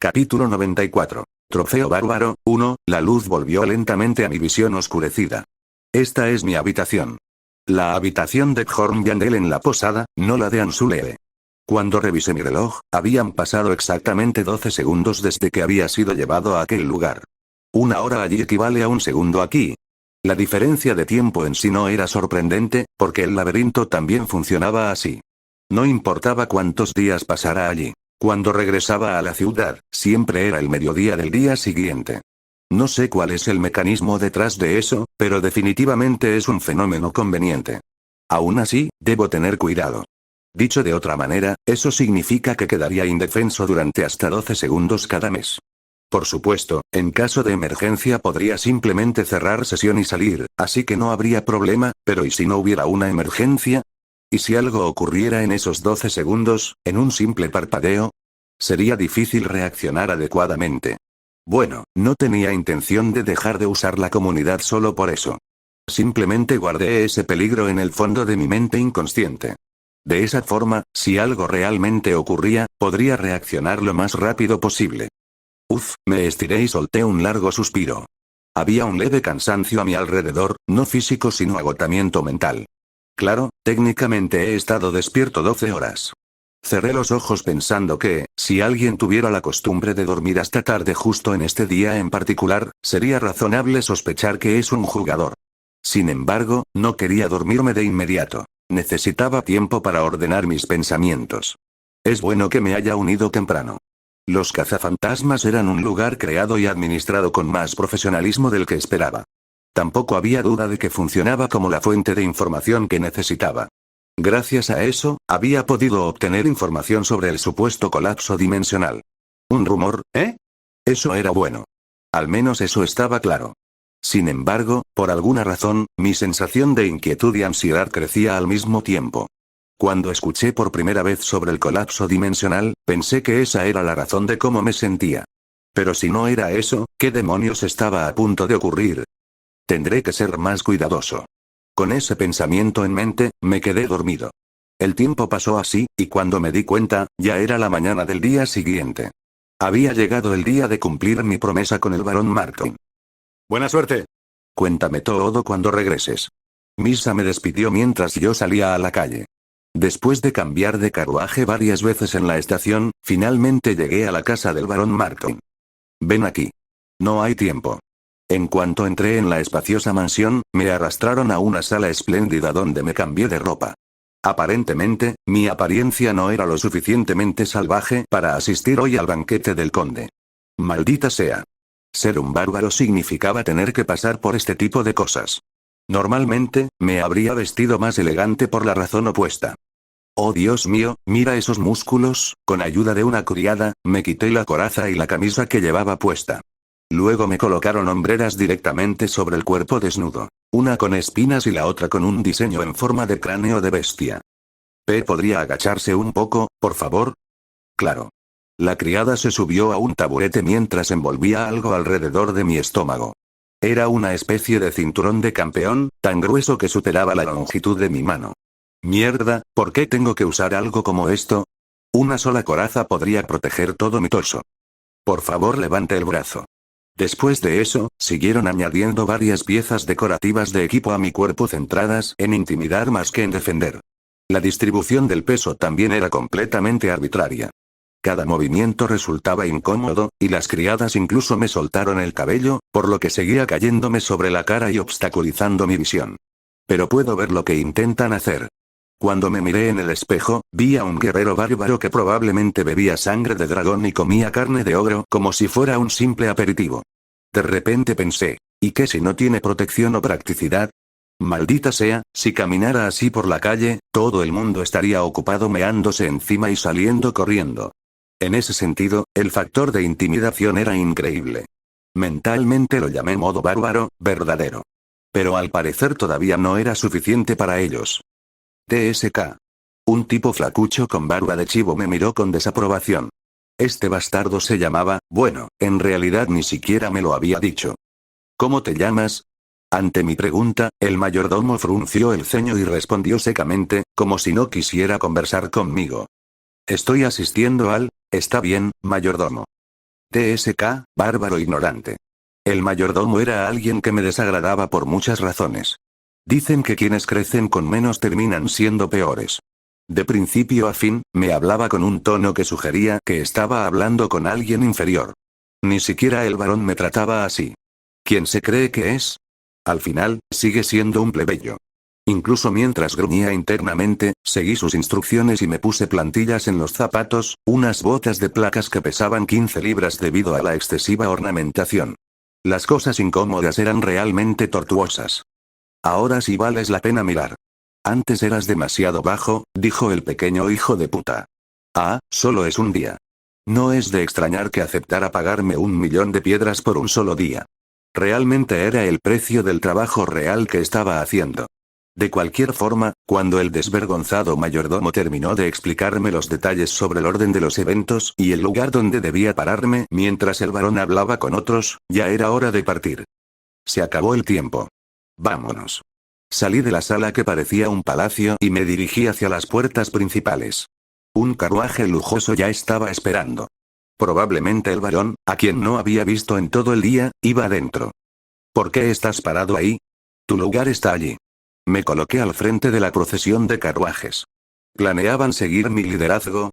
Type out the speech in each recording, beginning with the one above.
Capítulo 94. Trofeo bárbaro. 1. La luz volvió lentamente a mi visión oscurecida. Esta es mi habitación. La habitación de Bjorn en la posada, no la de Ansulee. Cuando revisé mi reloj, habían pasado exactamente 12 segundos desde que había sido llevado a aquel lugar. Una hora allí equivale a un segundo aquí. La diferencia de tiempo en sí no era sorprendente, porque el laberinto también funcionaba así. No importaba cuántos días pasara allí. Cuando regresaba a la ciudad, siempre era el mediodía del día siguiente. No sé cuál es el mecanismo detrás de eso, pero definitivamente es un fenómeno conveniente. Aún así, debo tener cuidado. Dicho de otra manera, eso significa que quedaría indefenso durante hasta 12 segundos cada mes. Por supuesto, en caso de emergencia podría simplemente cerrar sesión y salir, así que no habría problema, pero ¿y si no hubiera una emergencia? ¿Y si algo ocurriera en esos 12 segundos, en un simple parpadeo? Sería difícil reaccionar adecuadamente. Bueno, no tenía intención de dejar de usar la comunidad solo por eso. Simplemente guardé ese peligro en el fondo de mi mente inconsciente. De esa forma, si algo realmente ocurría, podría reaccionar lo más rápido posible. Me estiré y solté un largo suspiro. Había un leve cansancio a mi alrededor, no físico sino agotamiento mental. Claro, técnicamente he estado despierto 12 horas. Cerré los ojos pensando que, si alguien tuviera la costumbre de dormir hasta tarde justo en este día en particular, sería razonable sospechar que es un jugador. Sin embargo, no quería dormirme de inmediato. Necesitaba tiempo para ordenar mis pensamientos. Es bueno que me haya unido temprano. Los cazafantasmas eran un lugar creado y administrado con más profesionalismo del que esperaba. Tampoco había duda de que funcionaba como la fuente de información que necesitaba. Gracias a eso, había podido obtener información sobre el supuesto colapso dimensional. ¿Un rumor, eh? Eso era bueno. Al menos eso estaba claro. Sin embargo, por alguna razón, mi sensación de inquietud y ansiedad crecía al mismo tiempo. Cuando escuché por primera vez sobre el colapso dimensional, pensé que esa era la razón de cómo me sentía. Pero si no era eso, ¿qué demonios estaba a punto de ocurrir? Tendré que ser más cuidadoso. Con ese pensamiento en mente, me quedé dormido. El tiempo pasó así, y cuando me di cuenta, ya era la mañana del día siguiente. Había llegado el día de cumplir mi promesa con el barón Martin. Buena suerte. Cuéntame todo cuando regreses. Misa me despidió mientras yo salía a la calle. Después de cambiar de carruaje varias veces en la estación, finalmente llegué a la casa del barón Martin. Ven aquí. No hay tiempo. En cuanto entré en la espaciosa mansión, me arrastraron a una sala espléndida donde me cambié de ropa. Aparentemente, mi apariencia no era lo suficientemente salvaje para asistir hoy al banquete del conde. Maldita sea. Ser un bárbaro significaba tener que pasar por este tipo de cosas. Normalmente, me habría vestido más elegante por la razón opuesta. Oh Dios mío, mira esos músculos. Con ayuda de una criada, me quité la coraza y la camisa que llevaba puesta. Luego me colocaron hombreras directamente sobre el cuerpo desnudo, una con espinas y la otra con un diseño en forma de cráneo de bestia. ¿Podría agacharse un poco, por favor? Claro. La criada se subió a un taburete mientras envolvía algo alrededor de mi estómago. Era una especie de cinturón de campeón, tan grueso que superaba la longitud de mi mano. Mierda, ¿por qué tengo que usar algo como esto? Una sola coraza podría proteger todo mi torso. Por favor, levante el brazo. Después de eso, siguieron añadiendo varias piezas decorativas de equipo a mi cuerpo centradas en intimidar más que en defender. La distribución del peso también era completamente arbitraria. Cada movimiento resultaba incómodo, y las criadas incluso me soltaron el cabello, por lo que seguía cayéndome sobre la cara y obstaculizando mi visión. Pero puedo ver lo que intentan hacer. Cuando me miré en el espejo, vi a un guerrero bárbaro que probablemente bebía sangre de dragón y comía carne de ogro como si fuera un simple aperitivo. De repente pensé, ¿y qué si no tiene protección o practicidad? Maldita sea, si caminara así por la calle, todo el mundo estaría ocupado meándose encima y saliendo corriendo. En ese sentido, el factor de intimidación era increíble. Mentalmente lo llamé modo bárbaro, verdadero. Pero al parecer todavía no era suficiente para ellos. TSK. Un tipo flacucho con barba de chivo me miró con desaprobación. Este bastardo se llamaba, bueno, en realidad ni siquiera me lo había dicho. ¿Cómo te llamas? Ante mi pregunta, el mayordomo frunció el ceño y respondió secamente, como si no quisiera conversar conmigo. Estoy asistiendo al... Está bien, mayordomo. TSK, bárbaro ignorante. El mayordomo era alguien que me desagradaba por muchas razones. Dicen que quienes crecen con menos terminan siendo peores. De principio a fin, me hablaba con un tono que sugería que estaba hablando con alguien inferior. Ni siquiera el varón me trataba así. ¿Quién se cree que es? Al final, sigue siendo un plebeyo. Incluso mientras gruñía internamente, seguí sus instrucciones y me puse plantillas en los zapatos, unas botas de placas que pesaban 15 libras debido a la excesiva ornamentación. Las cosas incómodas eran realmente tortuosas. Ahora sí vales la pena mirar. Antes eras demasiado bajo, dijo el pequeño hijo de puta. Ah, solo es un día. No es de extrañar que aceptara pagarme 1.000.000 de piedras por un solo día. Realmente era el precio del trabajo real que estaba haciendo. De cualquier forma, cuando el desvergonzado mayordomo terminó de explicarme los detalles sobre el orden de los eventos y el lugar donde debía pararme mientras el varón hablaba con otros, ya era hora de partir. Se acabó el tiempo. Vámonos. Salí de la sala que parecía un palacio y me dirigí hacia las puertas principales. Un carruaje lujoso ya estaba esperando. Probablemente el varón, a quien no había visto en todo el día, iba adentro. ¿Por qué estás parado ahí? Tu lugar está allí. Me coloqué al frente de la procesión de carruajes. ¿Planeaban seguir mi liderazgo?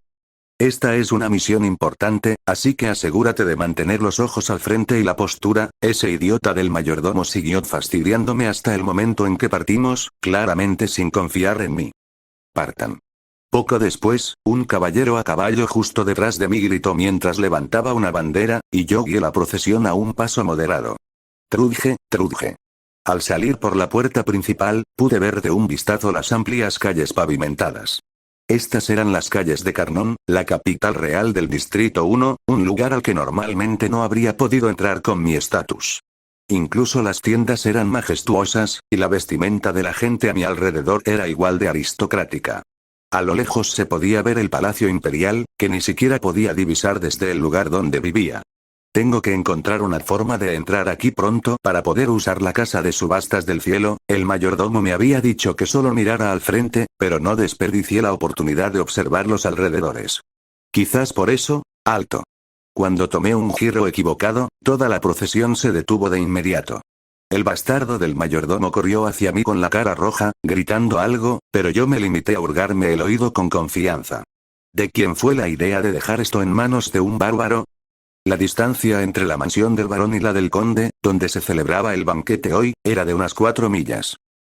Esta es una misión importante, así que asegúrate de mantener los ojos al frente y la postura. Ese idiota del mayordomo siguió fastidiándome hasta el momento en que partimos, claramente sin confiar en mí. Partan. Poco después, un caballero a caballo justo detrás de mí gritó mientras levantaba una bandera, y yo guié la procesión a un paso moderado. Trudge, trudge. Al salir por la puerta principal, pude ver de un vistazo las amplias calles pavimentadas. Estas eran las calles de Carnón, la capital real del Distrito 1, un lugar al que normalmente no habría podido entrar con mi estatus. Incluso las tiendas eran majestuosas, y la vestimenta de la gente a mi alrededor era igual de aristocrática. A lo lejos se podía ver el Palacio Imperial, que ni siquiera podía divisar desde el lugar donde vivía. Tengo que encontrar una forma de entrar aquí pronto para poder usar la casa de subastas del cielo. El mayordomo me había dicho que solo mirara al frente, pero no desperdicié la oportunidad de observar los alrededores. Quizás por eso, alto. Cuando tomé un giro equivocado, toda la procesión se detuvo de inmediato. El bastardo del mayordomo corrió hacia mí con la cara roja, gritando algo, pero yo me limité a hurgarme el oído con confianza. ¿De quién fue la idea de dejar esto en manos de un bárbaro? La distancia entre la mansión del varón y la del conde, donde se celebraba el banquete hoy, era de unas 4 millas.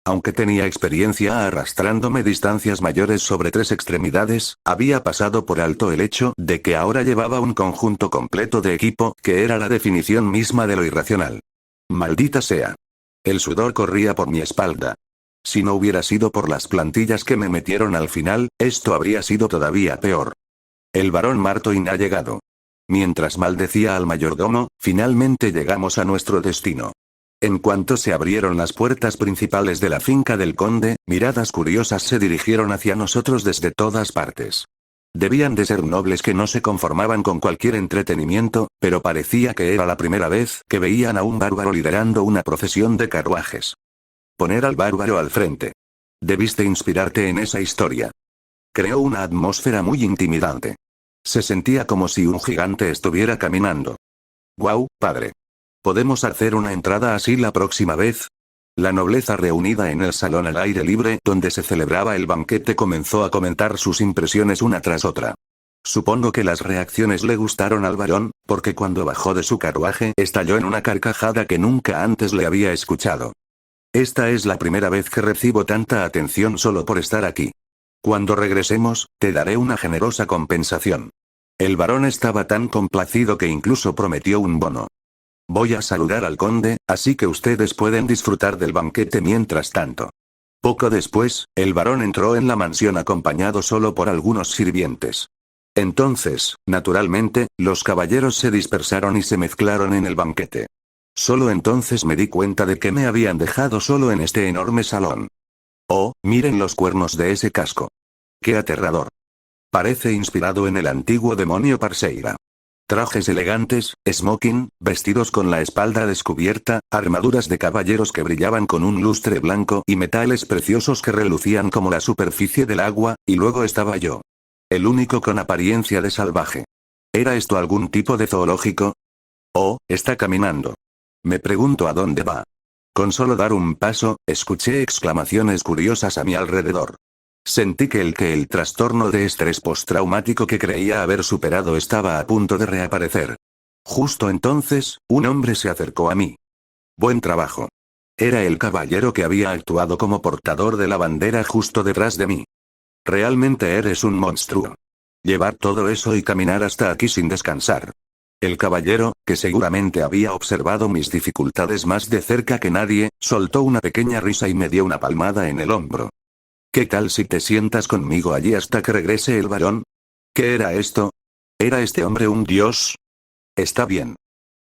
Aunque tenía experiencia arrastrándome distancias mayores sobre 3 extremidades, había pasado por alto el hecho de que ahora llevaba un conjunto completo de equipo, que era la definición misma de lo irracional. Maldita sea. El sudor corría por mi espalda. Si no hubiera sido por las plantillas que me metieron al final, esto habría sido todavía peor. El barón Martoin ha llegado. Mientras maldecía al mayordomo, finalmente llegamos a nuestro destino. En cuanto se abrieron las puertas principales de la finca del conde, miradas curiosas se dirigieron hacia nosotros desde todas partes. Debían de ser nobles que no se conformaban con cualquier entretenimiento, pero parecía que era la primera vez que veían a un bárbaro liderando una procesión de carruajes. Poner al bárbaro al frente. Debiste inspirarte en esa historia. Creó una atmósfera muy intimidante. Se sentía como si un gigante estuviera caminando. ¡Guau, padre! ¿Podemos hacer una entrada así la próxima vez? La nobleza reunida en el salón al aire libre donde se celebraba el banquete comenzó a comentar sus impresiones una tras otra. Supongo que las reacciones le gustaron al varón, porque cuando bajó de su carruaje estalló en una carcajada que nunca antes le había escuchado. Esta es la primera vez que recibo tanta atención solo por estar aquí. Cuando regresemos, te daré una generosa compensación. El varón estaba tan complacido que incluso prometió un bono. Voy a saludar al conde, así que ustedes pueden disfrutar del banquete mientras tanto. Poco después, el varón entró en la mansión acompañado solo por algunos sirvientes. Entonces, naturalmente, los caballeros se dispersaron y se mezclaron en el banquete. Solo entonces me di cuenta de que me habían dejado solo en este enorme salón. Oh, miren los cuernos de ese casco. ¡Qué aterrador! Parece inspirado en el antiguo demonio Parseira. Trajes elegantes, smoking, vestidos con la espalda descubierta, armaduras de caballeros que brillaban con un lustre blanco y metales preciosos que relucían como la superficie del agua, y luego estaba yo. El único con apariencia de salvaje. ¿Era esto algún tipo de zoológico? Oh, está caminando. Me pregunto a dónde va. Con solo dar un paso, escuché exclamaciones curiosas a mi alrededor. Sentí que el trastorno de estrés postraumático que creía haber superado estaba a punto de reaparecer. Justo entonces, un hombre se acercó a mí. Buen trabajo. Era el caballero que había actuado como portador de la bandera justo detrás de mí. Realmente eres un monstruo. Llevar todo eso y caminar hasta aquí sin descansar. El caballero, que seguramente había observado mis dificultades más de cerca que nadie, soltó una pequeña risa y me dio una palmada en el hombro. ¿Qué tal si te sientas conmigo allí hasta que regrese el varón? ¿Qué era esto? ¿Era este hombre un dios? Está bien.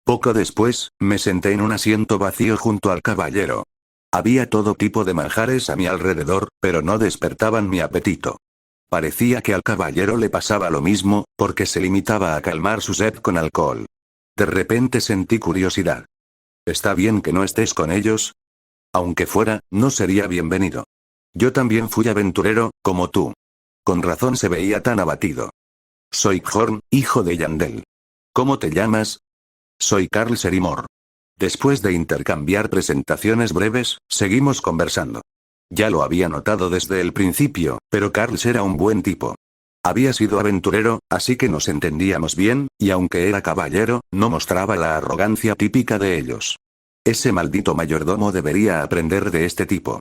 Poco después, me senté en un asiento vacío junto al caballero. Había todo tipo de manjares a mi alrededor, pero no despertaban mi apetito. Parecía que al caballero le pasaba lo mismo, porque se limitaba a calmar su sed con alcohol. De repente sentí curiosidad. ¿Está bien que no estés con ellos? Aunque fuera, no sería bienvenido. Yo también fui aventurero, como tú. Con razón se veía tan abatido. Soy Horn, hijo de Yandel. ¿Cómo te llamas? Soy Carl Serimor. Después de intercambiar presentaciones breves, seguimos conversando. Ya lo había notado desde el principio, pero Carl era un buen tipo. Había sido aventurero, así que nos entendíamos bien, y aunque era caballero, no mostraba la arrogancia típica de ellos. Ese maldito mayordomo debería aprender de este tipo.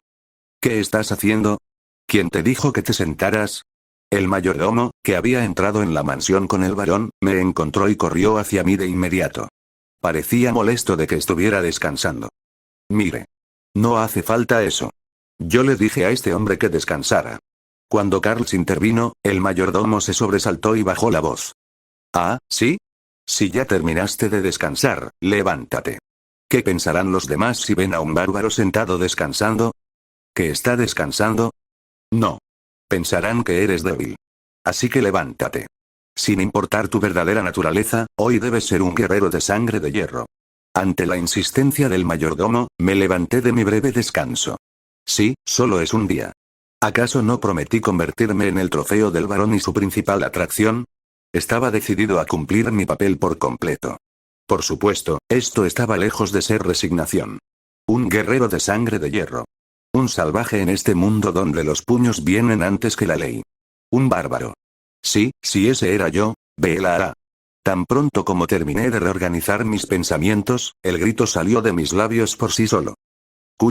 ¿Qué estás haciendo? ¿Quién te dijo que te sentaras? El mayordomo, que había entrado en la mansión con el varón, me encontró y corrió hacia mí de inmediato. Parecía molesto de que estuviera descansando. Mire. No hace falta eso. Yo le dije a este hombre que descansara. Cuando Carl intervino, el mayordomo se sobresaltó y bajó la voz. Ah, ¿sí? Si ya terminaste de descansar, levántate. ¿Qué pensarán los demás si ven a un bárbaro sentado descansando? ¿Que está descansando? No. Pensarán que eres débil. Así que levántate. Sin importar tu verdadera naturaleza, hoy debes ser un guerrero de sangre de hierro. Ante la insistencia del mayordomo, me levanté de mi breve descanso. Sí, solo es un día. ¿Acaso no prometí convertirme en el trofeo del varón y su principal atracción? Estaba decidido a cumplir mi papel por completo. Por supuesto, esto estaba lejos de ser resignación. Un guerrero de sangre de hierro. Un salvaje en este mundo donde los puños vienen antes que la ley. Un bárbaro. Sí, si ese era yo, Bela hará. Tan pronto como terminé de reorganizar mis pensamientos, el grito salió de mis labios por sí solo.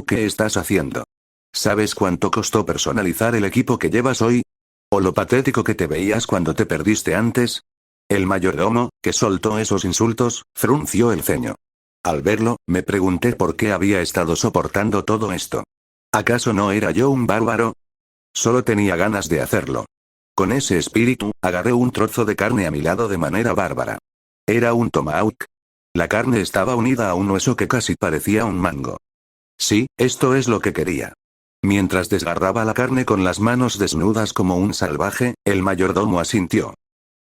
¿Qué estás haciendo? ¿Sabes cuánto costó personalizar el equipo que llevas hoy? ¿O lo patético que te veías cuando te perdiste antes? El mayordomo, que soltó esos insultos, frunció el ceño. Al verlo, me pregunté por qué había estado soportando todo esto. ¿Acaso no era yo un bárbaro? Solo tenía ganas de hacerlo. Con ese espíritu, agarré un trozo de carne a mi lado de manera bárbara. Era un tomahawk. La carne estaba unida a un hueso que casi parecía un mango. Sí, esto es lo que quería. Mientras desgarraba la carne con las manos desnudas como un salvaje, el mayordomo asintió.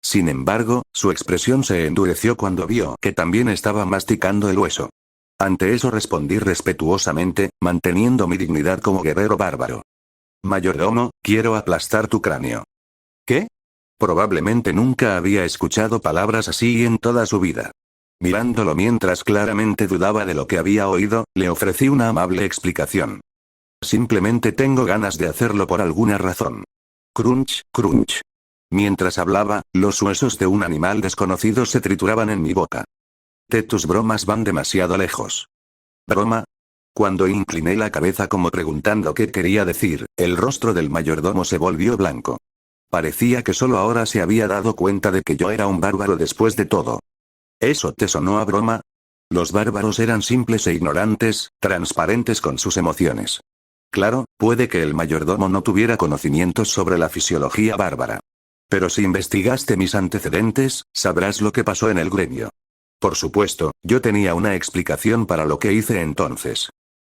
Sin embargo, su expresión se endureció cuando vio que también estaba masticando el hueso. Ante eso respondí respetuosamente, manteniendo mi dignidad como guerrero bárbaro. Mayordomo, quiero aplastar tu cráneo. ¿Qué? Probablemente nunca había escuchado palabras así en toda su vida. Mirándolo mientras claramente dudaba de lo que había oído, le ofrecí una amable explicación. Simplemente tengo ganas de hacerlo por alguna razón. Crunch, crunch. Mientras hablaba, los huesos de un animal desconocido se trituraban en mi boca. Tus bromas van demasiado lejos. ¿Broma? Cuando incliné la cabeza como preguntando qué quería decir, el rostro del mayordomo se volvió blanco. Parecía que solo ahora se había dado cuenta de que yo era un bárbaro después de todo. ¿Eso te sonó a broma? Los bárbaros eran simples e ignorantes, transparentes con sus emociones. Claro, puede que el mayordomo no tuviera conocimientos sobre la fisiología bárbara. Pero si investigaste mis antecedentes, sabrás lo que pasó en el gremio. Por supuesto, yo tenía una explicación para lo que hice entonces.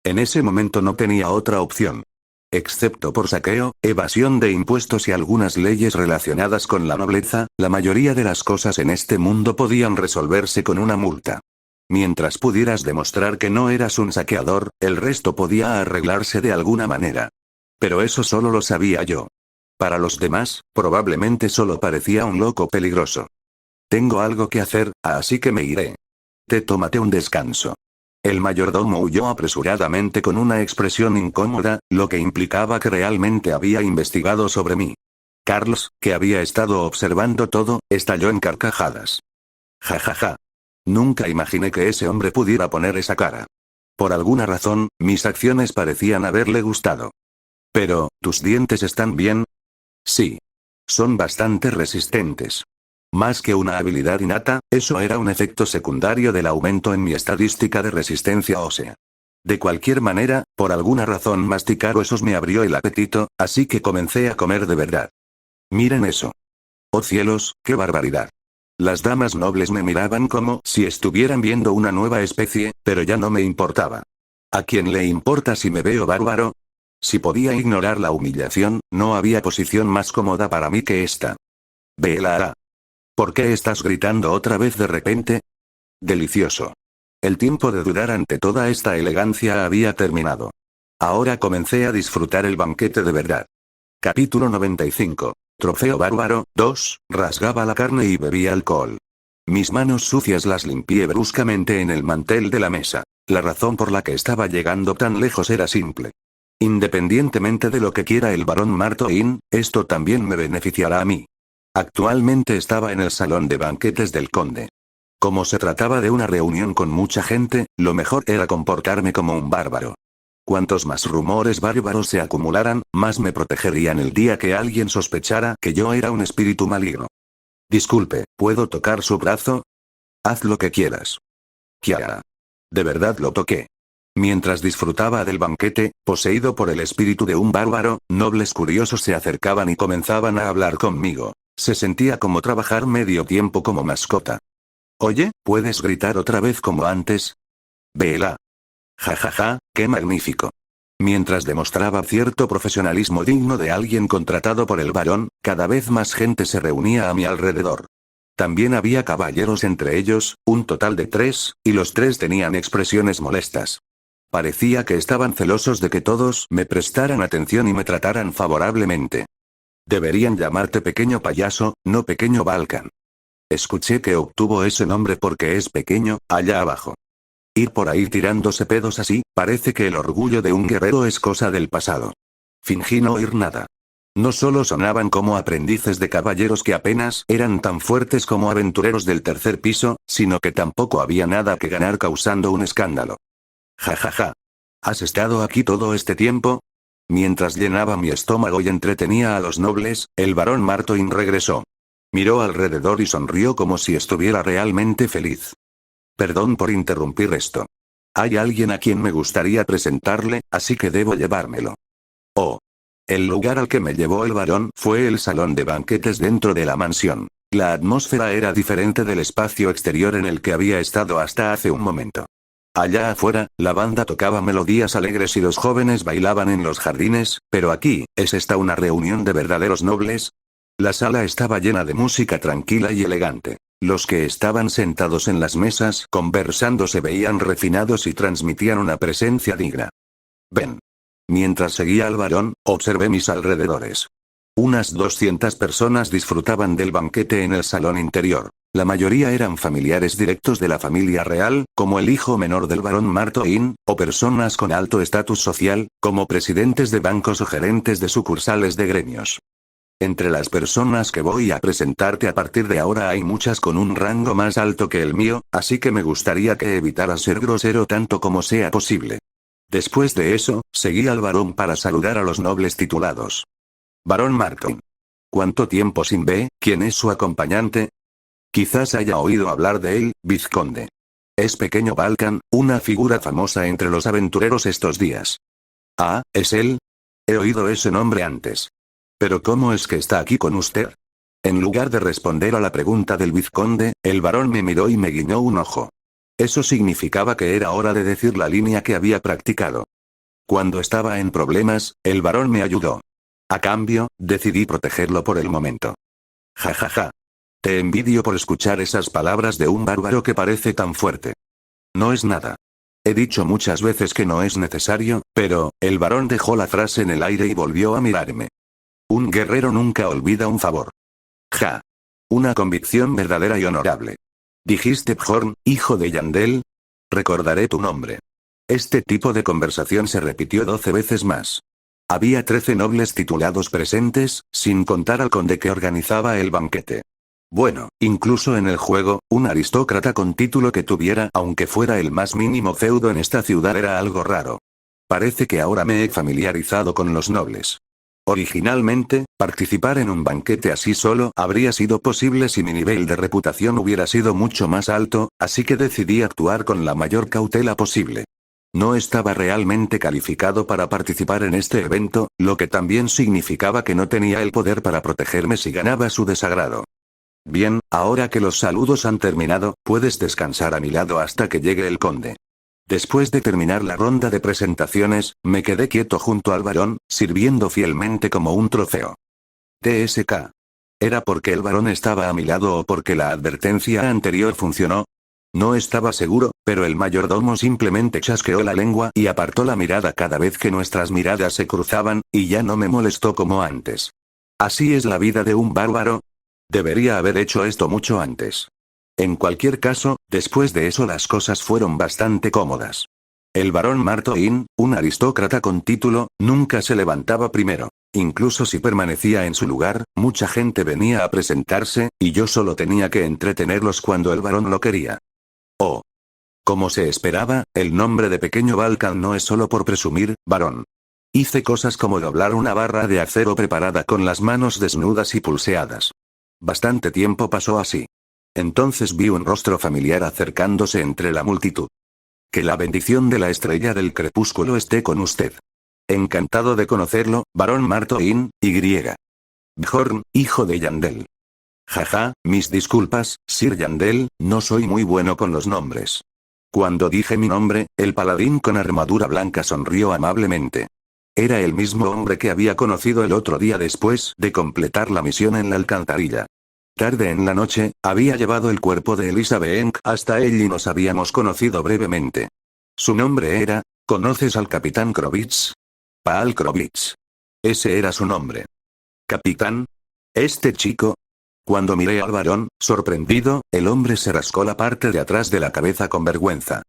En ese momento no tenía otra opción. Excepto por saqueo, evasión de impuestos y algunas leyes relacionadas con la nobleza, la mayoría de las cosas en este mundo podían resolverse con una multa. Mientras pudieras demostrar que no eras un saqueador, el resto podía arreglarse de alguna manera. Pero eso solo lo sabía yo. Para los demás, probablemente solo parecía un loco peligroso. Tengo algo que hacer, así que me iré. Tómate un descanso. El mayordomo huyó apresuradamente con una expresión incómoda, lo que implicaba que realmente había investigado sobre mí. Carlos, que había estado observando todo, estalló en carcajadas. Ja ja ja. Nunca imaginé que ese hombre pudiera poner esa cara. Por alguna razón, mis acciones parecían haberle gustado. Pero, ¿tus dientes están bien? Sí. Son bastante resistentes. Más que una habilidad innata, eso era un efecto secundario del aumento en mi estadística de resistencia ósea. De cualquier manera, por alguna razón masticar huesos me abrió el apetito, así que comencé a comer de verdad. Miren eso. Oh cielos, qué barbaridad. Las damas nobles me miraban como si estuvieran viendo una nueva especie, pero ya no me importaba. ¿A quién le importa si me veo bárbaro? Si podía ignorar la humillación, no había posición más cómoda para mí que esta. Bella. ¿Por qué estás gritando otra vez de repente? Delicioso. El tiempo de dudar ante toda esta elegancia había terminado. Ahora comencé a disfrutar el banquete de verdad. Capítulo 95. Trofeo bárbaro. 2. Rasgaba la carne y bebía alcohol. Mis manos sucias las limpié bruscamente en el mantel de la mesa. La razón por la que estaba llegando tan lejos era simple. Independientemente de lo que quiera el barón Martoin, esto también me beneficiará a mí. Actualmente estaba en el salón de banquetes del conde. Como se trataba de una reunión con mucha gente, lo mejor era comportarme como un bárbaro. Cuantos más rumores bárbaros se acumularan, más me protegerían el día que alguien sospechara que yo era un espíritu maligno. Disculpe, ¿puedo tocar su brazo? Haz lo que quieras. Kiara. De verdad lo toqué. Mientras disfrutaba del banquete, poseído por el espíritu de un bárbaro, nobles curiosos se acercaban y comenzaban a hablar conmigo. Se sentía como trabajar medio tiempo como mascota. Oye, ¿puedes gritar otra vez como antes? Vela. Ja ja ja, qué magnífico. Mientras demostraba cierto profesionalismo digno de alguien contratado por el barón, cada vez más gente se reunía a mi alrededor. También había caballeros entre ellos, un total de 3, y los 3 tenían expresiones molestas. Parecía que estaban celosos de que todos me prestaran atención y me trataran favorablemente. Deberían llamarte pequeño payaso, no pequeño Balkan. Escuché que obtuvo ese nombre porque es pequeño, allá abajo. Ir por ahí tirándose pedos así, parece que el orgullo de un guerrero es cosa del pasado. Fingí no oír nada. No solo sonaban como aprendices de caballeros que apenas eran tan fuertes como aventureros del tercer piso, sino que tampoco había nada que ganar causando un escándalo. Ja ja ja. ¿Has estado aquí todo este tiempo? Mientras llenaba mi estómago y entretenía a los nobles, el barón Martoin regresó. Miró alrededor y sonrió como si estuviera realmente feliz. Perdón por interrumpir esto. Hay alguien a quien me gustaría presentarle, así que debo llevármelo. Oh. El lugar al que me llevó el barón fue el salón de banquetes dentro de la mansión. La atmósfera era diferente del espacio exterior en el que había estado hasta hace un momento. Allá afuera, la banda tocaba melodías alegres y los jóvenes bailaban en los jardines, pero aquí, ¿es esta una reunión de verdaderos nobles? La sala estaba llena de música tranquila y elegante. Los que estaban sentados en las mesas conversando se veían refinados y transmitían una presencia digna. Ven. Mientras seguía al barón, observé mis alrededores. Unas 200 personas disfrutaban del banquete en el salón interior. La mayoría eran familiares directos de la familia real, como el hijo menor del barón Martoin, o personas con alto estatus social, como presidentes de bancos o gerentes de sucursales de gremios. Entre las personas que voy a presentarte a partir de ahora hay muchas con un rango más alto que el mío, así que me gustaría que evitaras ser grosero tanto como sea posible. Después de eso, seguí al barón para saludar a los nobles titulados. Barón Martoin. ¿Cuánto tiempo sin ve? ¿Quién es su acompañante? Quizás haya oído hablar de él, vizconde. Es pequeño Balkan, una figura famosa entre los aventureros estos días. Ah, ¿es él? He oído ese nombre antes. Pero ¿cómo es que está aquí con usted? En lugar de responder a la pregunta del vizconde, el barón me miró y me guiñó un ojo. Eso significaba que era hora de decir la línea que había practicado. Cuando estaba en problemas, el barón me ayudó. A cambio, decidí protegerlo por el momento. Ja ja ja. Te envidio por escuchar esas palabras de un bárbaro que parece tan fuerte. No es nada. He dicho muchas veces que no es necesario, pero, el barón dejó la frase en el aire y volvió a mirarme. Un guerrero nunca olvida un favor. Ja. Una convicción verdadera y honorable. ¿Dijiste Bjorn, hijo de Yandel? Recordaré tu nombre. Este tipo de conversación se repitió 12 veces más. Había 13 nobles titulados presentes, sin contar al conde que organizaba el banquete. Bueno, incluso en el juego, un aristócrata con título que tuviera, aunque fuera el más mínimo feudo en esta ciudad, era algo raro. Parece que ahora me he familiarizado con los nobles. Originalmente, participar en un banquete así solo habría sido posible si mi nivel de reputación hubiera sido mucho más alto, así que decidí actuar con la mayor cautela posible. No estaba realmente calificado para participar en este evento, lo que también significaba que no tenía el poder para protegerme si ganaba su desagrado. Bien, ahora que los saludos han terminado, puedes descansar a mi lado hasta que llegue el conde. Después de terminar la ronda de presentaciones, me quedé quieto junto al varón, sirviendo fielmente como un trofeo. TSK. ¿Era porque el varón estaba a mi lado o porque la advertencia anterior funcionó? No estaba seguro, pero el mayordomo simplemente chasqueó la lengua y apartó la mirada cada vez que nuestras miradas se cruzaban, y ya no me molestó como antes. Así es la vida de un bárbaro. Debería haber hecho esto mucho antes. En cualquier caso, después de eso las cosas fueron bastante cómodas. El barón Martoin, un aristócrata con título, nunca se levantaba primero. Incluso si permanecía en su lugar, mucha gente venía a presentarse, y yo solo tenía que entretenerlos cuando el varón lo quería. Oh. Como se esperaba, el nombre de Pequeño Balkan no es solo por presumir, varón. Hice cosas como doblar una barra de acero preparada con las manos desnudas y pulseadas. Bastante tiempo pasó así. Entonces vi un rostro familiar acercándose entre la multitud. Que la bendición de la estrella del crepúsculo esté con usted. Encantado de conocerlo, varón Martoin, Y. Bjorn, hijo de Yandel. Jaja, mis disculpas, Sir Yandel, no soy muy bueno con los nombres. Cuando dije mi nombre, el paladín con armadura blanca sonrió amablemente. Era el mismo hombre que había conocido el otro día después de completar la misión en la alcantarilla. Tarde en la noche, había llevado el cuerpo de Elizabeth hasta él y nos habíamos conocido brevemente. Su nombre era, ¿conoces al capitán Krovitz? Paal Krovitz. Ese era su nombre. ¿Capitán? ¿Este chico? Cuando miré al varón, sorprendido, el hombre se rascó la parte de atrás de la cabeza con vergüenza.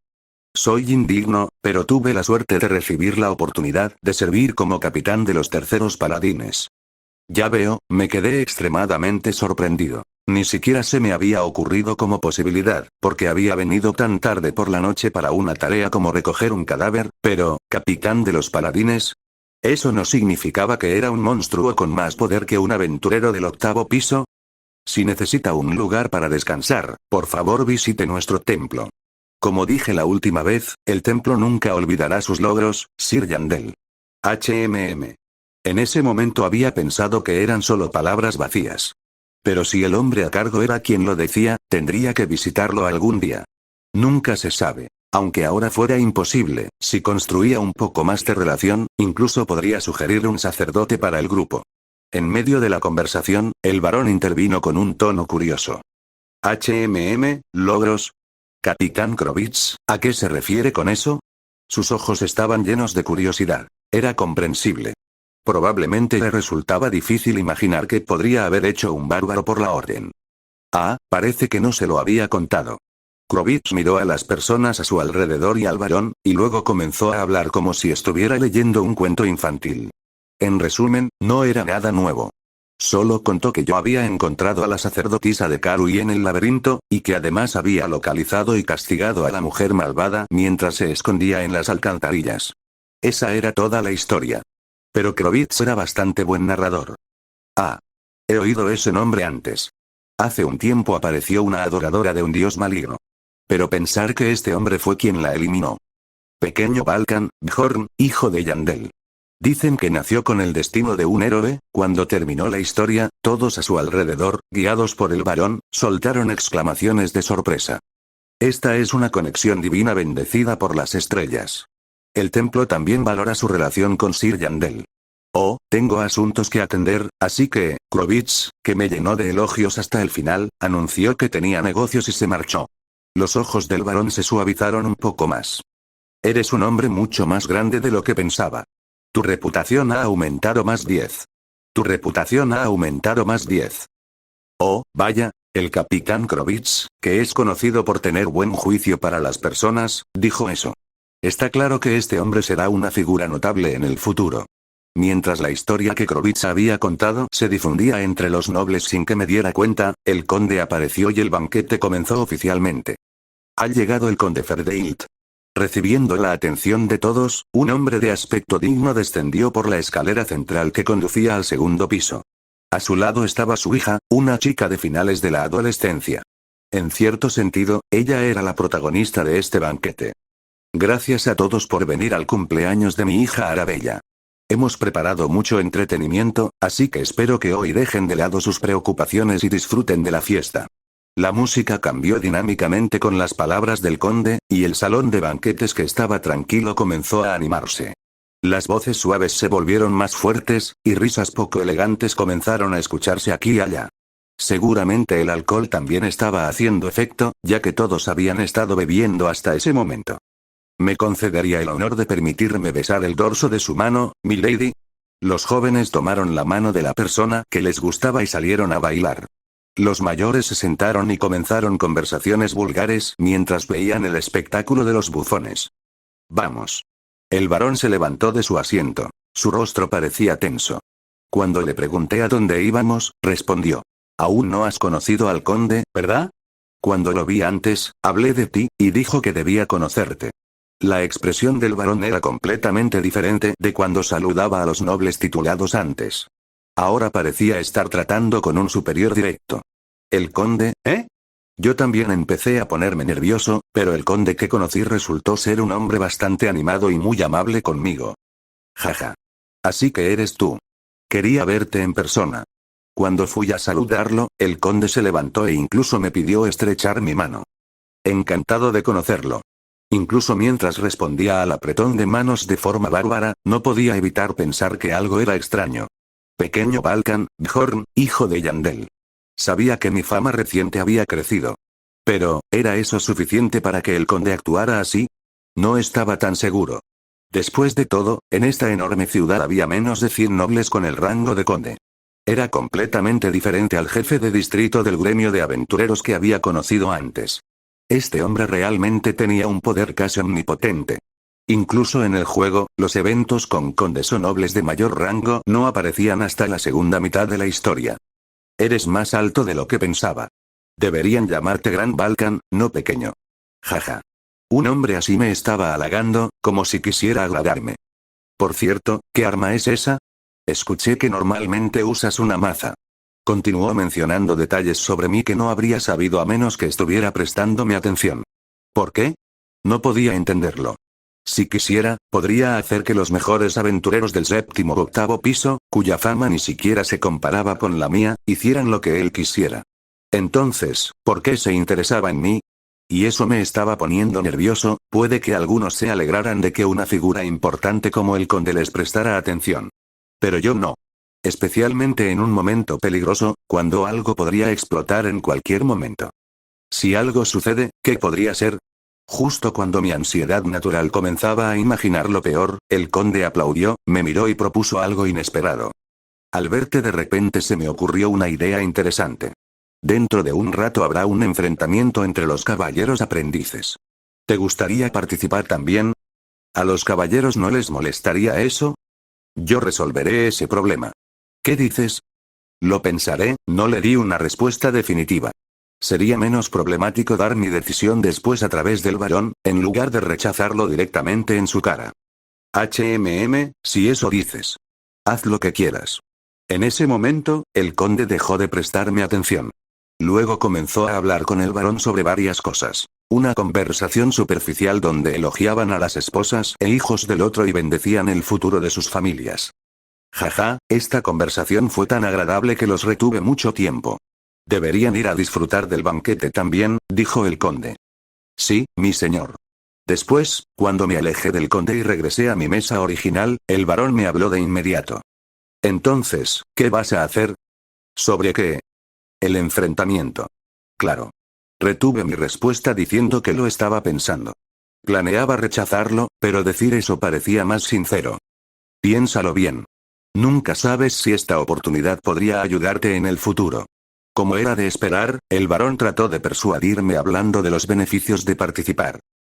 Soy indigno, pero tuve la suerte de recibir la oportunidad de servir como capitán de los terceros paladines. Ya veo, me quedé extremadamente sorprendido. Ni siquiera se me había ocurrido como posibilidad, porque había venido tan tarde por la noche para una tarea como recoger un cadáver, pero, ¿capitán de los paladines? ¿Eso no significaba que era un monstruo con más poder que un aventurero del 8º piso? Si necesita un lugar para descansar, por favor visite nuestro templo. Como dije la última vez, el templo nunca olvidará sus logros, Sir Yandel. HMM. En ese momento había pensado que eran solo palabras vacías. Pero si el hombre a cargo era quien lo decía, tendría que visitarlo algún día. Nunca se sabe. Aunque ahora fuera imposible, si construía un poco más de relación, incluso podría sugerir un sacerdote para el grupo. En medio de la conversación, el varón intervino con un tono curioso. HMM, logros. Capitán Krovitz, ¿a qué se refiere con eso? Sus ojos estaban llenos de curiosidad. Era comprensible. Probablemente le resultaba difícil imaginar qué podría haber hecho un bárbaro por la orden. Ah, parece que no se lo había contado. Krovitz miró a las personas a su alrededor y al varón, y luego comenzó a hablar como si estuviera leyendo un cuento infantil. En resumen, no era nada nuevo. Solo contó que yo había encontrado a la sacerdotisa de Karui en el laberinto, y que además había localizado y castigado a la mujer malvada mientras se escondía en las alcantarillas. Esa era toda la historia. Pero Krovitz era bastante buen narrador. Ah. He oído ese nombre antes. Hace un tiempo apareció una adoradora de un dios maligno. Pero pensar que este hombre fue quien la eliminó. Pequeño Balkan, Bjorn, hijo de Yandel. Dicen que nació con el destino de un héroe. Cuando terminó la historia, todos a su alrededor, guiados por el varón, soltaron exclamaciones de sorpresa. Esta es una conexión divina bendecida por las estrellas. El templo también valora su relación con Sir Yandel. Oh, tengo asuntos que atender, así que, Krovitz, que me llenó de elogios hasta el final, anunció que tenía negocios y se marchó. Los ojos del varón se suavizaron un poco más. Eres un hombre mucho más grande de lo que pensaba. Tu reputación ha aumentado más 10. Tu reputación ha aumentado más 10. Oh, vaya, el capitán Krovitz, que es conocido por tener buen juicio para las personas, dijo eso. Está claro que este hombre será una figura notable en el futuro. Mientras la historia que Krovitz había contado se difundía entre los nobles sin que me diera cuenta, el conde apareció y el banquete comenzó oficialmente. Ha llegado el conde Ferdinand. Recibiendo la atención de todos, un hombre de aspecto digno descendió por la escalera central que conducía al segundo piso. A su lado estaba su hija, una chica de finales de la adolescencia. En cierto sentido, ella era la protagonista de este banquete. Gracias a todos por venir al cumpleaños de mi hija Arabella. Hemos preparado mucho entretenimiento, así que espero que hoy dejen de lado sus preocupaciones y disfruten de la fiesta. La música cambió dinámicamente con las palabras del conde, y el salón de banquetes que estaba tranquilo comenzó a animarse. Las voces suaves se volvieron más fuertes, y risas poco elegantes comenzaron a escucharse aquí y allá. Seguramente el alcohol también estaba haciendo efecto, ya que todos habían estado bebiendo hasta ese momento. ¿Me concedería el honor de permitirme besar el dorso de su mano, milady? Los jóvenes tomaron la mano de la persona que les gustaba y salieron a bailar. Los mayores se sentaron y comenzaron conversaciones vulgares mientras veían el espectáculo de los bufones. Vamos. El varón se levantó de su asiento. Su rostro parecía tenso. Cuando le pregunté a dónde íbamos, respondió. Aún no has conocido al conde, ¿verdad? Cuando lo vi antes, hablé de ti, y dijo que debía conocerte. La expresión del varón era completamente diferente de cuando saludaba a los nobles titulados antes. Ahora parecía estar tratando con un superior directo. ¿El conde, eh? Yo también empecé a ponerme nervioso, pero el conde que conocí resultó ser un hombre bastante animado y muy amable conmigo. Jaja. Así que eres tú. Quería verte en persona. Cuando fui a saludarlo, el conde se levantó e incluso me pidió estrechar mi mano. Encantado de conocerlo. Incluso mientras respondía al apretón de manos de forma bárbara, no podía evitar pensar que algo era extraño. Pequeño Balkan, Bjorn, hijo de Yandel. Sabía que mi fama reciente había crecido. Pero, ¿era eso suficiente para que el conde actuara así? No estaba tan seguro. Después de todo, en esta enorme ciudad había menos de 100 nobles con el rango de conde. Era completamente diferente al jefe de distrito del gremio de aventureros que había conocido antes. Este hombre realmente tenía un poder casi omnipotente. Incluso en el juego, los eventos con condes o nobles de mayor rango no aparecían hasta la segunda mitad de la historia. Eres más alto de lo que pensaba. Deberían llamarte Gran Balkan, no pequeño. Jaja. Un hombre así me estaba halagando, como si quisiera agradarme. Por cierto, ¿qué arma es esa? Escuché que normalmente usas una maza. Continuó mencionando detalles sobre mí que no habría sabido a menos que estuviera prestándome atención. ¿Por qué? No podía entenderlo. Si quisiera, podría hacer que los mejores aventureros del séptimo o octavo piso, cuya fama ni siquiera se comparaba con la mía, hicieran lo que él quisiera. Entonces, ¿por qué se interesaba en mí? Y eso me estaba poniendo nervioso, puede que algunos se alegraran de que una figura importante como el conde les prestara atención. Pero yo no. Especialmente en un momento peligroso, cuando algo podría explotar en cualquier momento. Si algo sucede, ¿qué podría ser? Justo cuando mi ansiedad natural comenzaba a imaginar lo peor, el conde aplaudió, me miró y propuso algo inesperado. Al verte de repente se me ocurrió una idea interesante. Dentro de un rato habrá un enfrentamiento entre los caballeros aprendices. ¿Te gustaría participar también? ¿A los caballeros no les molestaría eso? Yo resolveré ese problema. ¿Qué dices? Lo pensaré, no le di una respuesta definitiva. Sería menos problemático dar mi decisión después a través del varón, en lugar de rechazarlo directamente en su cara. Si eso dices. Haz lo que quieras. En ese momento, el conde dejó de prestarme atención. Luego comenzó a hablar con el varón sobre varias cosas. Una conversación superficial donde elogiaban a las esposas e hijos del otro y bendecían el futuro de sus familias. Jaja, esta conversación fue tan agradable que los retuve mucho tiempo. Deberían ir a disfrutar del banquete también, dijo el conde. Sí, mi señor. Después, cuando me alejé del conde y regresé a mi mesa original, el varón me habló de inmediato. Entonces, ¿qué vas a hacer? ¿Sobre qué? El enfrentamiento. Claro. Retuve mi respuesta diciendo que lo estaba pensando. Planeaba rechazarlo, pero decir eso parecía más sincero. Piénsalo bien. Nunca sabes si esta oportunidad podría ayudarte en el futuro. Como era de esperar, el varón trató de persuadirme hablando de los beneficios de participar.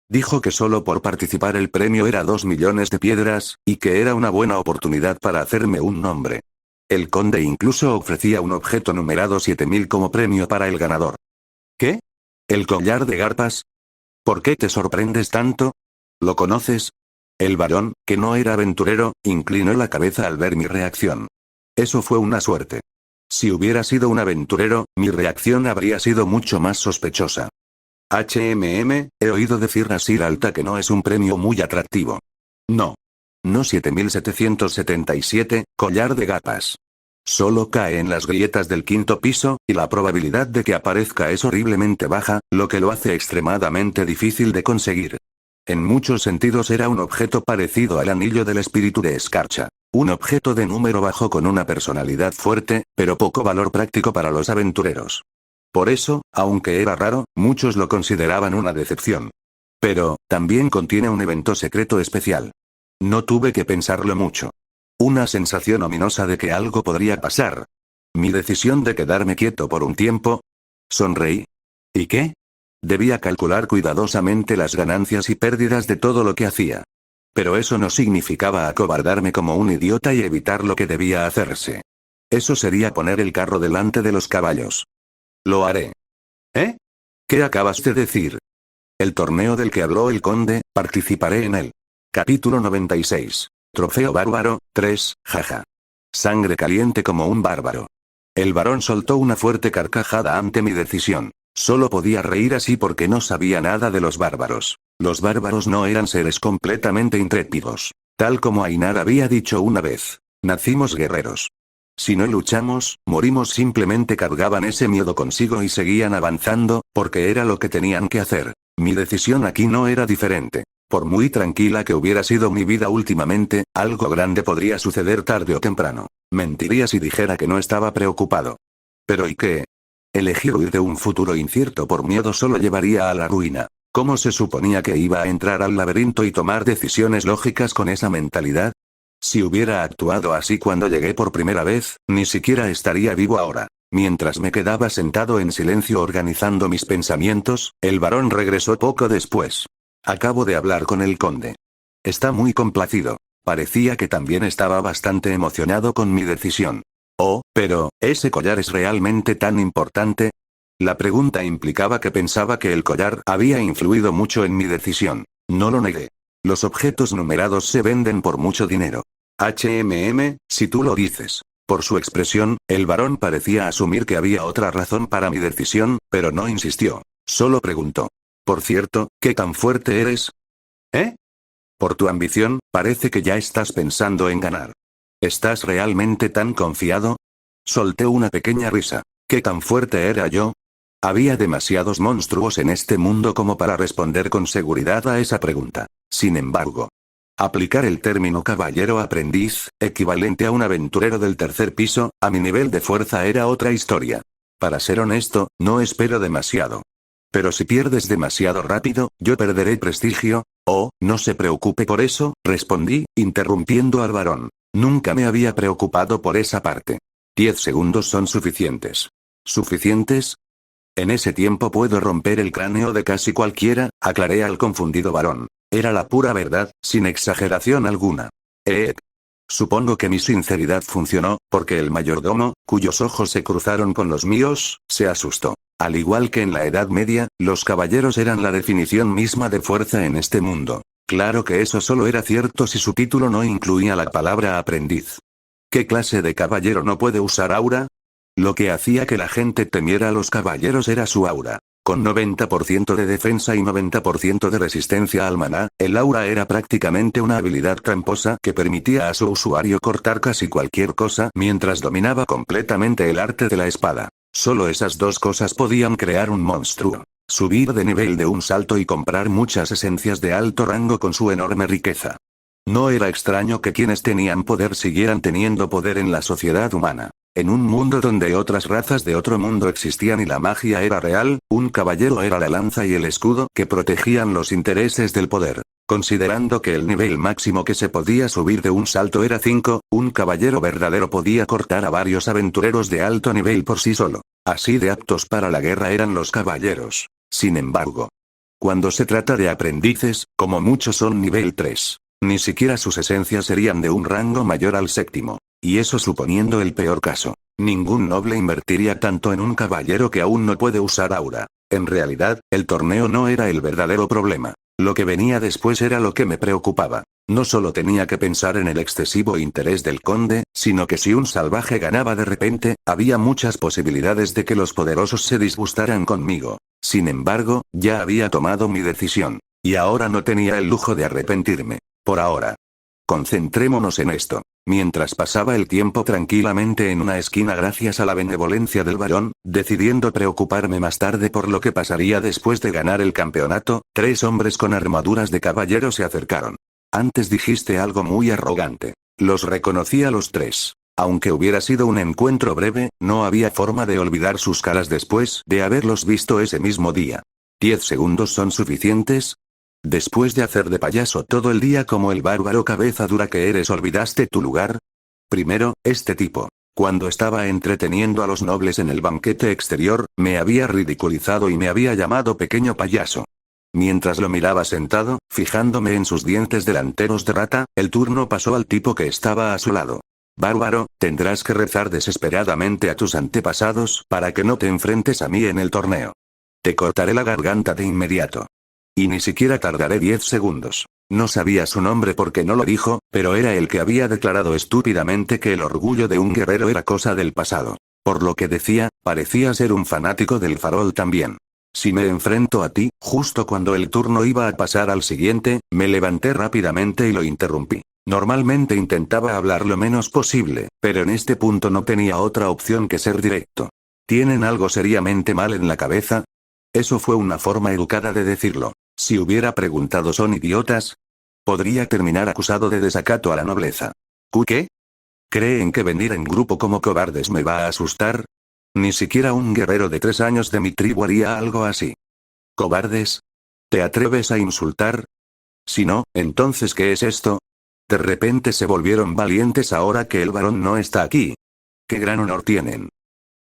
Dijo que solo por participar el premio era 2 millones de piedras, y que era una buena oportunidad para hacerme un nombre. El conde incluso ofrecía un objeto numerado 7000 como premio para el ganador. ¿Qué? ¿El collar de garpas? ¿Por qué te sorprendes tanto? ¿Lo conoces? El varón, que no era aventurero, inclinó la cabeza al ver mi reacción. Eso fue una suerte. Si hubiera sido un aventurero, mi reacción habría sido mucho más sospechosa. He oído decir a Sir Alta que no es un premio muy atractivo. No. No 7777, collar de garpas. Solo cae en las grietas del 5.º piso, y la probabilidad de que aparezca es horriblemente baja, lo que lo hace extremadamente difícil de conseguir. En muchos sentidos era un objeto parecido al anillo del espíritu de escarcha. Un objeto de número bajo con una personalidad fuerte, pero poco valor práctico para los aventureros. Por eso, aunque era raro, muchos lo consideraban una decepción. Pero, también contiene un evento secreto especial. No tuve que pensarlo mucho. Una sensación ominosa de que algo podría pasar. Mi decisión de quedarme quieto por un tiempo. Sonreí. ¿Y qué? Debía calcular cuidadosamente las ganancias y pérdidas de todo lo que hacía. Pero eso no significaba acobardarme como un idiota y evitar lo que debía hacerse. Eso sería poner el carro delante de los caballos. Lo haré. ¿Eh? ¿Qué acabas de decir? El torneo del que habló el conde, participaré en él. Capítulo 96. Trofeo bárbaro, 3, jaja. Sangre caliente como un bárbaro. El varón soltó una fuerte carcajada ante mi decisión. Solo podía reír así porque no sabía nada de los bárbaros. Los bárbaros no eran seres completamente intrépidos. Tal como Ainar había dicho una vez. Nacimos guerreros. Si no luchamos, morimos. Simplemente cargaban ese miedo consigo y seguían avanzando, porque era lo que tenían que hacer. Mi decisión aquí no era diferente. Por muy tranquila que hubiera sido mi vida últimamente, algo grande podría suceder tarde o temprano. Mentiría si dijera que no estaba preocupado. ¿Pero y qué? Elegir huir de un futuro incierto por miedo solo llevaría a la ruina. ¿Cómo se suponía que iba a entrar al laberinto y tomar decisiones lógicas con esa mentalidad? Si hubiera actuado así cuando llegué por primera vez, ni siquiera estaría vivo ahora. Mientras me quedaba sentado en silencio organizando mis pensamientos, el varón regresó poco después. Acabo de hablar con el conde. Está muy complacido. Parecía que también estaba bastante emocionado con mi decisión. Oh, pero, ¿ese collar es realmente tan importante? La pregunta implicaba que pensaba que el collar había influido mucho en mi decisión. No lo negué. Los objetos numerados se venden por mucho dinero. Si tú lo dices. Por su expresión, el varón parecía asumir que había otra razón para mi decisión, pero no insistió. Solo preguntó. Por cierto, ¿qué tan fuerte eres? ¿Eh? Por tu ambición, parece que ya estás pensando en ganar. ¿Estás realmente tan confiado? Solté una pequeña risa. ¿Qué tan fuerte era yo? Había demasiados monstruos en este mundo como para responder con seguridad a esa pregunta. Sin embargo, aplicar el término caballero aprendiz, equivalente a un aventurero del 3.º piso, a mi nivel de fuerza era otra historia. Para ser honesto, no espero demasiado. Pero si pierdes demasiado rápido, yo perderé prestigio. Oh, no se preocupe por eso, respondí, interrumpiendo al varón. Nunca me había preocupado por esa parte. 10 segundos son suficientes. ¿Suficientes? En ese tiempo puedo romper el cráneo de casi cualquiera, aclaré al confundido varón. Era la pura verdad, sin exageración alguna. Supongo que mi sinceridad funcionó, porque el mayordomo, cuyos ojos se cruzaron con los míos, se asustó. Al igual que en la Edad Media, los caballeros eran la definición misma de fuerza en este mundo. Claro que eso solo era cierto si su título no incluía la palabra aprendiz. ¿Qué clase de caballero no puede usar aura? Lo que hacía que la gente temiera a los caballeros era su aura. Con 90% de defensa y 90% de resistencia al maná, el aura era prácticamente una habilidad tramposa que permitía a su usuario cortar casi cualquier cosa mientras dominaba completamente el arte de la espada. Solo esas dos cosas podían crear un monstruo. Subir de nivel de un salto y comprar muchas esencias de alto rango con su enorme riqueza. No era extraño que quienes tenían poder siguieran teniendo poder en la sociedad humana. En un mundo donde otras razas de otro mundo existían y la magia era real, un caballero era la lanza y el escudo que protegían los intereses del poder. Considerando que el nivel máximo que se podía subir de un salto era 5, un caballero verdadero podía cortar a varios aventureros de alto nivel por sí solo. Así de aptos para la guerra eran los caballeros. Sin embargo, cuando se trata de aprendices, como muchos son nivel 3, ni siquiera sus esencias serían de un rango mayor al séptimo. Y eso suponiendo el peor caso. Ningún noble invertiría tanto en un caballero que aún no puede usar aura. En realidad, el torneo no era el verdadero problema. Lo que venía después era lo que me preocupaba. No solo tenía que pensar en el excesivo interés del conde, sino que si un salvaje ganaba de repente, había muchas posibilidades de que los poderosos se disgustaran conmigo. Sin embargo, ya había tomado mi decisión. Y ahora no tenía el lujo de arrepentirme. Por ahora. Concentrémonos en esto. Mientras pasaba el tiempo tranquilamente en una esquina gracias a la benevolencia del varón, decidiendo preocuparme más tarde por lo que pasaría después de ganar el campeonato, 3 hombres con armaduras de caballero se acercaron. Antes dijiste algo muy arrogante. Los reconocí a los 3. Aunque hubiera sido un encuentro breve, no había forma de olvidar sus caras después de haberlos visto ese mismo día. ¿10 segundos son suficientes? Después de hacer de payaso todo el día como el bárbaro cabeza dura que eres, ¿olvidaste tu lugar? Primero, este tipo, cuando estaba entreteniendo a los nobles en el banquete exterior, me había ridiculizado y me había llamado pequeño payaso. Mientras lo miraba sentado, fijándome en sus dientes delanteros de rata, el turno pasó al tipo que estaba a su lado. Bárbaro, tendrás que rezar desesperadamente a tus antepasados para que no te enfrentes a mí en el torneo. Te cortaré la garganta de inmediato. Y ni siquiera tardaré 10 segundos. No sabía su nombre porque no lo dijo, pero era el que había declarado estúpidamente que el orgullo de un guerrero era cosa del pasado. Por lo que decía, parecía ser un fanático del farol también. Si me enfrento a ti, justo cuando el turno iba a pasar al siguiente, me levanté rápidamente y lo interrumpí. Normalmente intentaba hablar lo menos posible, pero en este punto no tenía otra opción que ser directo. ¿Tienen algo seriamente mal en la cabeza? Eso fue una forma educada de decirlo. Si hubiera preguntado ¿son idiotas? Podría terminar acusado de desacato a la nobleza. ¿Qué? ¿Creen que venir en grupo como cobardes me va a asustar? Ni siquiera un guerrero de 3 años de mi tribu haría algo así. ¿Cobardes? ¿Te atreves a insultar? Si no, entonces ¿qué es esto? De repente se volvieron valientes ahora que el varón no está aquí. ¿Qué gran honor tienen?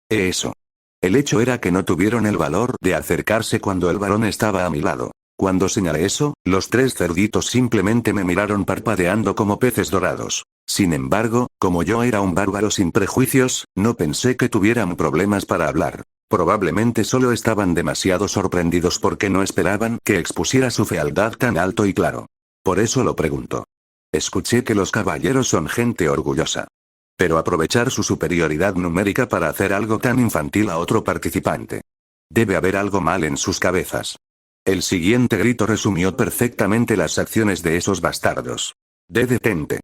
Eso. El hecho era que no tuvieron el valor de acercarse cuando el varón estaba a mi lado. Cuando señalé eso, los 3 cerditos simplemente me miraron parpadeando como peces dorados. Sin embargo, como yo era un bárbaro sin prejuicios, no pensé que tuvieran problemas para hablar. Probablemente solo estaban demasiado sorprendidos porque no esperaban que expusiera su fealdad tan alto y claro. Por eso lo pregunto. Escuché que los caballeros son gente orgullosa. Pero aprovechar su superioridad numérica para hacer algo tan infantil a otro participante. Debe haber algo mal en sus cabezas. El siguiente grito resumió perfectamente las acciones de esos bastardos. Detente.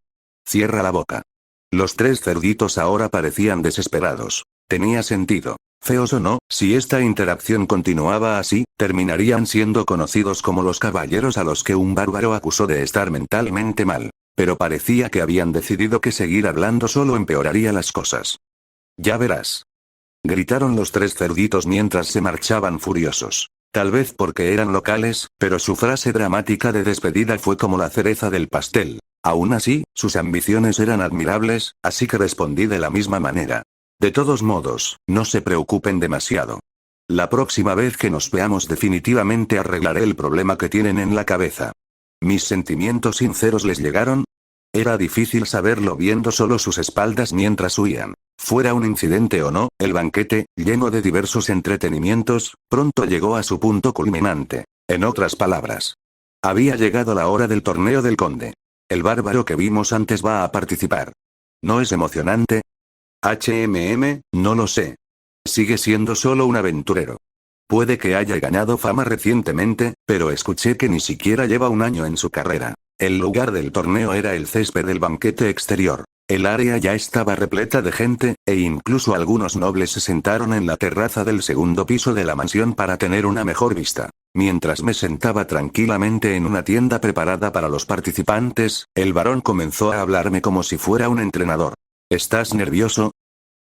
Cierra la boca. Los 3 cerditos ahora parecían desesperados. Tenía sentido. Feos o no, si esta interacción continuaba así, terminarían siendo conocidos como los caballeros a los que un bárbaro acusó de estar mentalmente mal. Pero parecía que habían decidido que seguir hablando solo empeoraría las cosas. Ya verás. Gritaron los 3 cerditos mientras se marchaban furiosos. Tal vez porque eran locales, pero su frase dramática de despedida fue como la cereza del pastel. Aún así, sus ambiciones eran admirables, así que respondí de la misma manera. De todos modos, no se preocupen demasiado. La próxima vez que nos veamos definitivamente arreglaré el problema que tienen en la cabeza. ¿Mis sentimientos sinceros les llegaron? Era difícil saberlo viendo solo sus espaldas mientras huían. Fuera un incidente o no, el banquete, lleno de diversos entretenimientos, pronto llegó a su punto culminante. En otras palabras, había llegado la hora del torneo del conde. El bárbaro que vimos antes va a participar. ¿No es emocionante? No lo sé. Sigue siendo solo un aventurero. Puede que haya ganado fama recientemente, pero escuché que ni siquiera lleva un año en su carrera. El lugar del torneo era el césped del banquete exterior. El área ya estaba repleta de gente, e incluso algunos nobles se sentaron en la terraza del segundo piso de la mansión para tener una mejor vista. Mientras me sentaba tranquilamente en una tienda preparada para los participantes, el varón comenzó a hablarme como si fuera un entrenador. ¿Estás nervioso?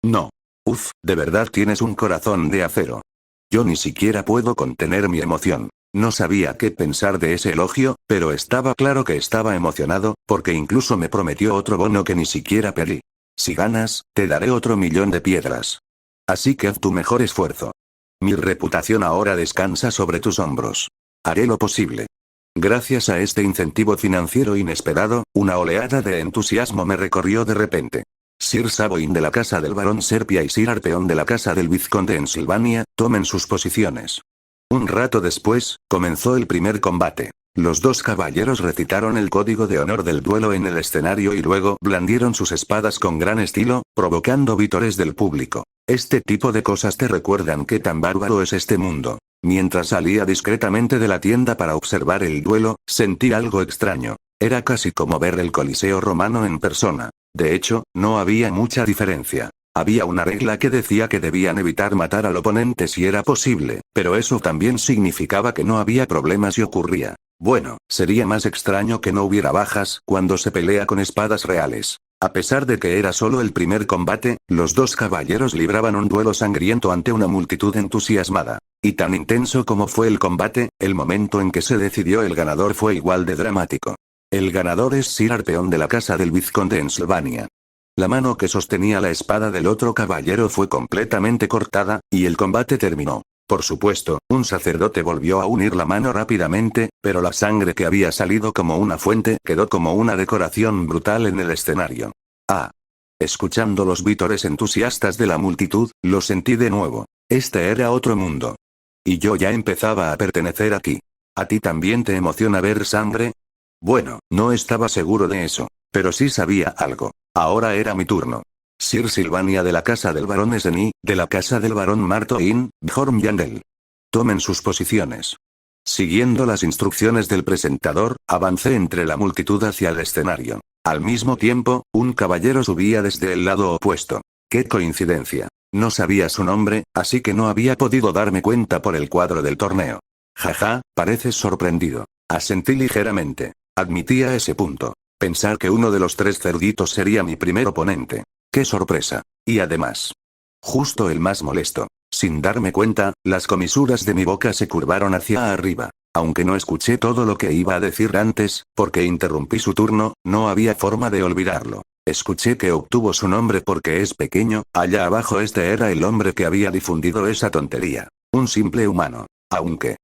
No. Uf, de verdad tienes un corazón de acero. Yo ni siquiera puedo contener mi emoción. No sabía qué pensar de ese elogio, pero estaba claro que estaba emocionado, porque incluso me prometió otro bono que ni siquiera pedí. Si ganas, te daré otro 1.000.000 de piedras. Así que haz tu mejor esfuerzo. Mi reputación ahora descansa sobre tus hombros. Haré lo posible. Gracias a este incentivo financiero inesperado, una oleada de entusiasmo me recorrió de repente. Sir Savoyn de la casa del barón Serpia y Sir Arpeón de la casa del vizconde en Silvania, tomen sus posiciones. Un rato después, comenzó el primer combate. Los dos caballeros recitaron el código de honor del duelo en el escenario y luego blandieron sus espadas con gran estilo, provocando vítores del público. Este tipo de cosas te recuerdan qué tan bárbaro es este mundo. Mientras salía discretamente de la tienda para observar el duelo, sentí algo extraño. Era casi como ver el Coliseo romano en persona. De hecho, no había mucha diferencia. Había una regla que decía que debían evitar matar al oponente si era posible, pero eso también significaba que no había problemas y ocurría. Bueno, sería más extraño que no hubiera bajas cuando se pelea con espadas reales. A pesar de que era solo el primer combate, los dos caballeros libraban un duelo sangriento ante una multitud entusiasmada. Y tan intenso como fue el combate, el momento en que se decidió el ganador fue igual de dramático. El ganador es Sir Arpeón de la casa del vizconde en Silvania. La mano que sostenía la espada del otro caballero fue completamente cortada, y el combate terminó. Por supuesto, un sacerdote volvió a unir la mano rápidamente, pero la sangre que había salido como una fuente quedó como una decoración brutal en el escenario. Ah. Escuchando los vítores entusiastas de la multitud, lo sentí de nuevo. Este era otro mundo. Y yo ya empezaba a pertenecer aquí. ¿A ti también te emociona ver sangre? Bueno, no estaba seguro de eso, pero sí sabía algo. Ahora era mi turno. Sir Silvania de la casa del barón Seny, de la casa del barón Martoin, Bjorn Yandel. Tomen sus posiciones. Siguiendo las instrucciones del presentador, avancé entre la multitud hacia el escenario. Al mismo tiempo, un caballero subía desde el lado opuesto. ¡Qué coincidencia! No sabía su nombre, así que no había podido darme cuenta por el cuadro del torneo. Jaja, pareces sorprendido. Asentí ligeramente. Admitía ese punto. Pensar que uno de los tres cerditos sería mi primer oponente. ¡Qué sorpresa! Y además, justo el más molesto. Sin darme cuenta, las comisuras de mi boca se curvaron hacia arriba. Aunque no escuché todo lo que iba a decir antes, porque interrumpí su turno, no había forma de olvidarlo. Escuché que obtuvo su nombre porque es pequeño, allá abajo este era el hombre que había difundido esa tontería. Un simple humano. Aunque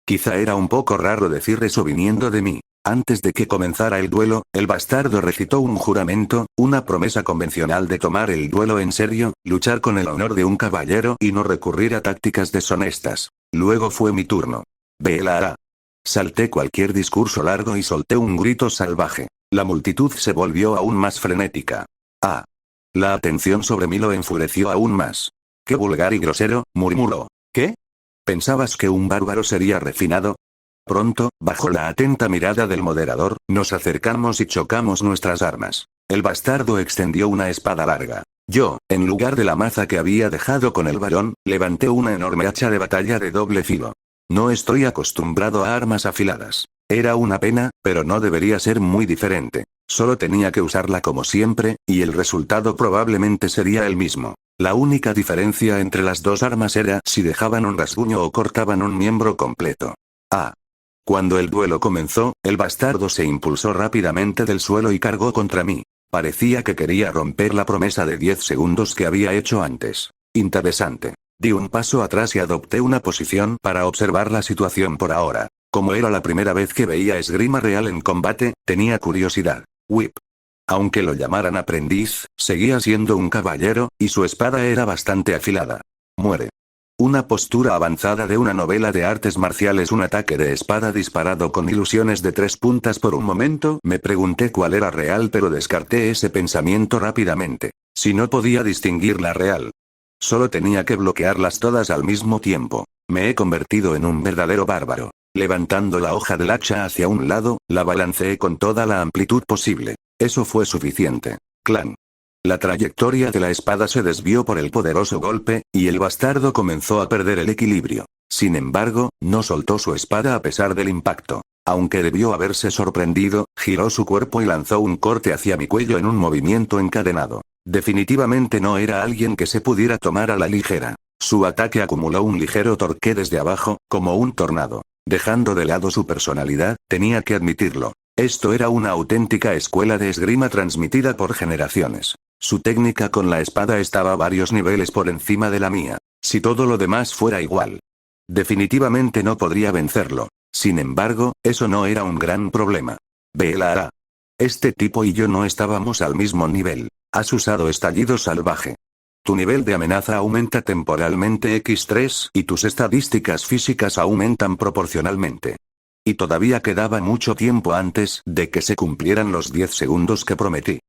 quizá era un poco raro decir eso viniendo de mí. Antes de que comenzara el duelo, el bastardo recitó un juramento, una promesa convencional de tomar el duelo en serio, luchar con el honor de un caballero y no recurrir a tácticas deshonestas. Luego fue mi turno. Vela. Salté cualquier discurso largo y solté un grito salvaje. La multitud se volvió aún más frenética. Ah. La atención sobre mí lo enfureció aún más. ¡Qué vulgar y grosero!, murmuró. ¿Qué? ¿Pensabas que un bárbaro sería refinado? Pronto, bajo la atenta mirada del moderador, nos acercamos y chocamos nuestras armas. El bastardo extendió una espada larga. Yo, en lugar de la maza que había dejado con el varón, levanté una enorme hacha de batalla de doble filo. No estoy acostumbrado a armas afiladas. Era una pena, pero no debería ser muy diferente. Solo tenía que usarla como siempre, y el resultado probablemente sería el mismo. La única diferencia entre las dos armas era si dejaban un rasguño o cortaban un miembro completo. Ah. Cuando el duelo comenzó, el bastardo se impulsó rápidamente del suelo y cargó contra mí. Parecía que quería romper la promesa de 10 segundos que había hecho antes. Interesante. Di un paso atrás y adopté una posición para observar la situación por ahora. Como era la primera vez que veía esgrima real en combate, tenía curiosidad. Whip. Aunque lo llamaran aprendiz, seguía siendo un caballero, y su espada era bastante afilada. Muere. Una postura avanzada de una novela de artes marciales, un ataque de espada disparado con ilusiones de 3 puntas. Por un momento me pregunté cuál era real, pero descarté ese pensamiento rápidamente. Si no podía distinguir la real, solo tenía que bloquearlas todas al mismo tiempo. Me he convertido en un verdadero bárbaro. Levantando la hoja del hacha hacia un lado, la balanceé con toda la amplitud posible. Eso fue suficiente. Clan. La trayectoria de la espada se desvió por el poderoso golpe, y el bastardo comenzó a perder el equilibrio. Sin embargo, no soltó su espada a pesar del impacto. Aunque debió haberse sorprendido, giró su cuerpo y lanzó un corte hacia mi cuello en un movimiento encadenado. Definitivamente no era alguien que se pudiera tomar a la ligera. Su ataque acumuló un ligero torque desde abajo, como un tornado. Dejando de lado su personalidad, tenía que admitirlo. Esto era una auténtica escuela de esgrima transmitida por generaciones. Su técnica con la espada estaba varios niveles por encima de la mía. Si todo lo demás fuera igual, definitivamente no podría vencerlo. Sin embargo, eso no era un gran problema. Velara. Este tipo y yo no estábamos al mismo nivel. Has usado estallido salvaje. Tu nivel de amenaza aumenta temporalmente x3 y tus estadísticas físicas aumentan proporcionalmente. Y todavía quedaba mucho tiempo antes de que se cumplieran los 10 segundos que prometí.